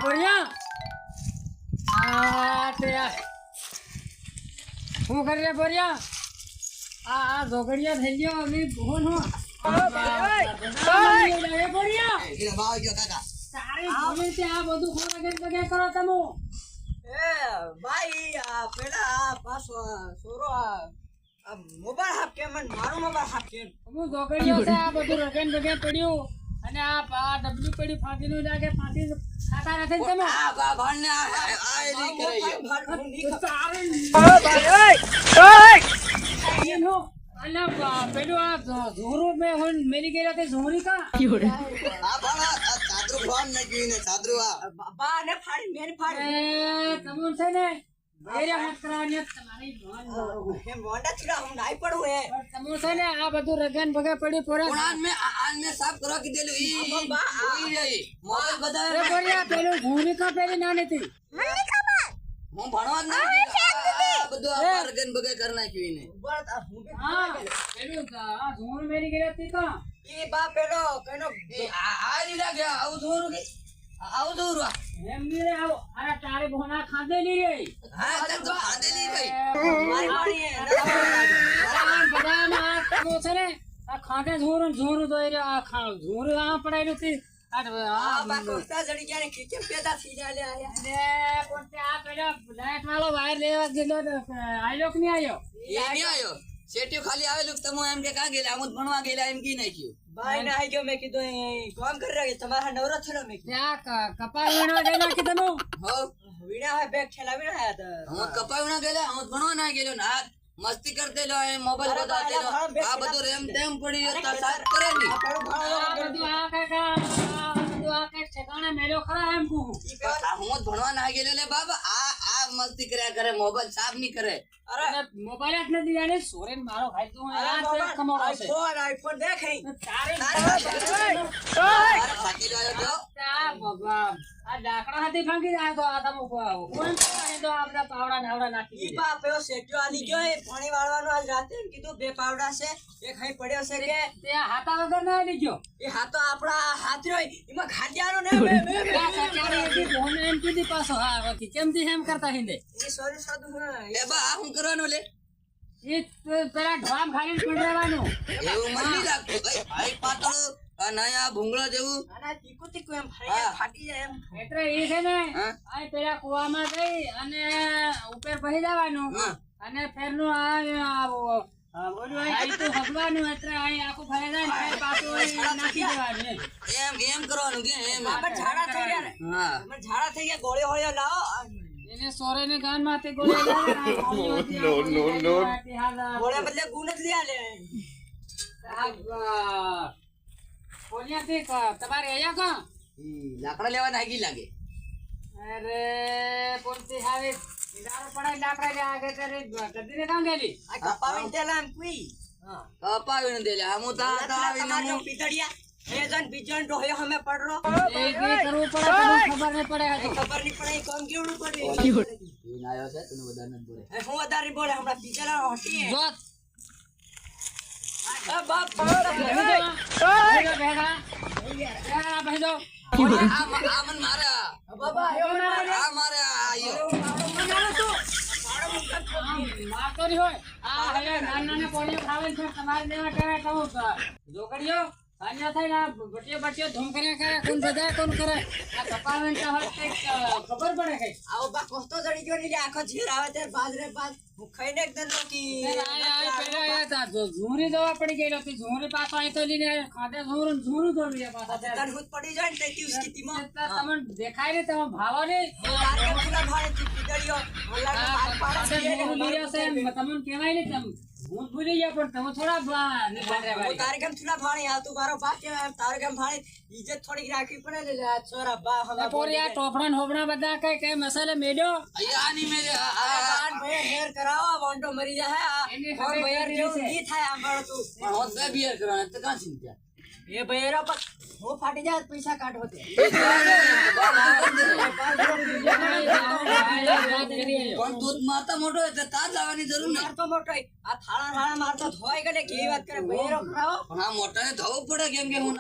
બોરિયા આ તે હું કરી રહ્યા બોરિયા આ ઝોગડિયા થઈ ગયો અમે ફોન હો બોરિયા તારી ભૂલે છે આ બધું ખોરાક બગે કરો તમે એ ભાઈ આ પેલા પાછો સોરો આ મોબાઈલ હાફ કેમ મારો મોબાઈલ હાફ કેમ હું ઝોગડિયો છે આ બધું રગન બગે પડ્યું અને આ ડબલું પડી ફાંસીનું લાગે ફાંસી ખાતા નથી તમે આ ભાણને આ નહીં કરે યો અલ્લા પેલું આ ઝોરો મે હોન મેરી ગયેલા તે ઝોરી કા આ ભાણા સાદરું ફોન ન ગઈને સાદરું આ બા ને ફાડી મેરી ફાડી એ તમોન છે ને મેરે હાથ કરાને તમારી ભણ હે મોંડા છડા હું નાઈ પડું હે તમો છે ને આ બધું રગન ભગે પડી પોરા કોણાન મે આન મે સાફ કરવા કીધેલું ઈ ઓઈ રહી મોબાઈલ બધા એ બોરિયા પેલું ઝોરી કા પેલી ના નથી મને ખબર હું ભણવા જ નહીં બધું આ રગન બગે કર નાખ્યું ઈને હા પેલું આ ઝોર મેરી ગયેલા તે કા ઈ બા પેલો કનો આ ની લાગે આવું જોરું કે આવું જોરું એમ ની રે આવો અરે તારે ભોના ખાધેલી રે હા તો ખાધેલી ગઈ મારી મારી બધાના આ તમો છે ને આ ખાધે ઝોર તો એ આ ઝોર આ પડાયેલું તે આ બા કોસ્તા જડી ગયા ને કેમ પેદા થઈ જાય આયા ને કોતે આ પેલા લાઈટ વાળો વાયર લેવા ગયેલો આયો કે નહીં આયો એ નહીં આયો સેટિયો ખાલી આવેલું તમે એમ કે કા ગયેલા આમ ભણવા ગયેલા એમ કી નાખ્યું ભાઈ ને આઈ ગયો મે કીધું કામ કરી રહ્યા તમારા નવરો થયો મે ત્યાં કપાળ વીણવા ગયેલા કે તમે હો વીણા હે બેગ ખેલા વીણા હે તો હું કપાળ વીણા ગયેલા હું ભણવા ના ગયેલો ના મસ્તી કરતેલો એ મોબાઈલ બતાતેલો આ બધું રેમ તેમ પડી તો સાથ કરે ની આ બધું આ કઈ ઠેકાણે મેલો ખરા એમ કહું હું ભણવા ના ગયેલો લે બાબા આ મસ્તી કર્યા કરે મોબાઈલ સાફ ની કરે અરે મોબાઈલ જ નથી જાણે સોરેન મારો ભાઈ તો આ તે કમાડો છે આઈફોન દેખ તારે સાકી લાયો તો આ ભગવાન આ ડાકડા હાથી ભાંગી જાય તો આ તમો કોણ તો આ બધા પાવડા નાવડા નાખી ઈ બાપ એવો સેટ્યો આલી ગયો એ પાણી વાળવાનો આજ રાતે એમ કીધું બે પાવડા છે એક અહીં પડ્યો છે કે તે હાથા વગર ના આલી ગયો એ હાથો આપડા હાથ રહ્યો એમાં ખાદ્યાનો ને આ સચારી હતી ફોન એમ કીધી પાછો હા વકી કેમથી એમ કરતા હિંદે એ સોરી સાદુ એ બા હું કરવાનું લે એ પેલા ઢોમ ખાઈને પીંડરાવાનું એવું મને નહીં લાગતું ભાઈ પાતળો આ નયા ભૂંગળા જેવું આના તીકુ તીકુ એમ ફાટી જાય એમ એટલે એ છે ને આ પેલા કુવામાં જઈ અને ઉપર બહી જવાનું અને ફેરનું આ બોલું આ તો ભગવાનું એટલે આ આખું ફરે જાય ને ફેર પાછું નાખી દેવાનું એમ કરવાનું કે એમ આપણે ઝાડા થઈ ગયા ને હા આપણે ઝાડા થઈ ગયા ગોળે હોળે લાવો એને સોરે ને ગાન માથે ગોળે લાગે નો ગોળે બદલે ગુણ જ લ્યા લે બોલ્યા તે તમારે અહીંયા કા લાકડા લેવા નાગી લાગે અરે બોલતી હવે દારો પડાય લાકડા લે આગે કરે ગદીને કામ ગેલી આ કપાવીને તેલા એમ કુઈ કપાવીને દેલે આમો તા આવીને હું પીતડિયા એ જન બીજન ઢોયો હમે પડરો એ કે કરવું પડે ખબર ન પડે ખબર નહીં પડે કોમ કેવડું પડે એ નાયો છે તને વધારે ન બોલે હું વધારે બોલે હમણાં પીતરા હટી જોત આ બાપ આમન મારા બાબા આ મારે આયો મારતો નહીં હોય આ હવે નાના પોણીઓ ખાવે છે તમારે દેવા કરે કહું જોકડીઓ સાંજા થાય ને બટિયો ધૂમ કર્યા કરે કોણ બજાય કોણ કરે આ કપાવન તો હોય ખબર પડે કઈ આવો બા કોસ્તો જડી ગયો ને આખો જીર આવે તે બાજરે બાજ હું ખાઈને એકદમ નોકી પેલા ઝૂરી જવા પડી ગયેલો તે ઝૂરી પાછો અહીં તો લઈને ખાધે ઝૂરું દોડી પાછા તરહુત પડી જાય ને તે સ્થિતિમાં તમને દેખાય ને તમે ભાવો ને તારે ભાડે પીતડિયો તમને કહેવાય ને તમે હું ભૂલી ગયા પણ તમે થોડા તારે કેમ થોડા ભાણી આવતું મારો બા કેમ તારે કેમ ભાણી ઇજ્જત થોડીક રાખવી પડે ને છોરા બા હવે પોરી આ ટોપડા હોબડા બધા કઈ મસાલે મેડ્યો અહીંયા ની મેરે આ ભાઈ હેર કરાવો વાંડો મરી જાય એને આ ભાઈ જેવું ની થાય આંબળ તું પણ હોત બે બિયર કરવાના તો કાં ચિંતા એ ભાઈ પર હો ફાટી જાય પૈસા કાઢો તે પણ દૂધ મારતા મોટો એટલે તાર લાવવાની જરૂર નહીં મારતો મોટો આ થાળા થાળા મારતો ધોઈ ગલે કેવી વાત કરે ભાઈ કરાવો પણ આ મોટાને ધોવું પડે કેમ કે હું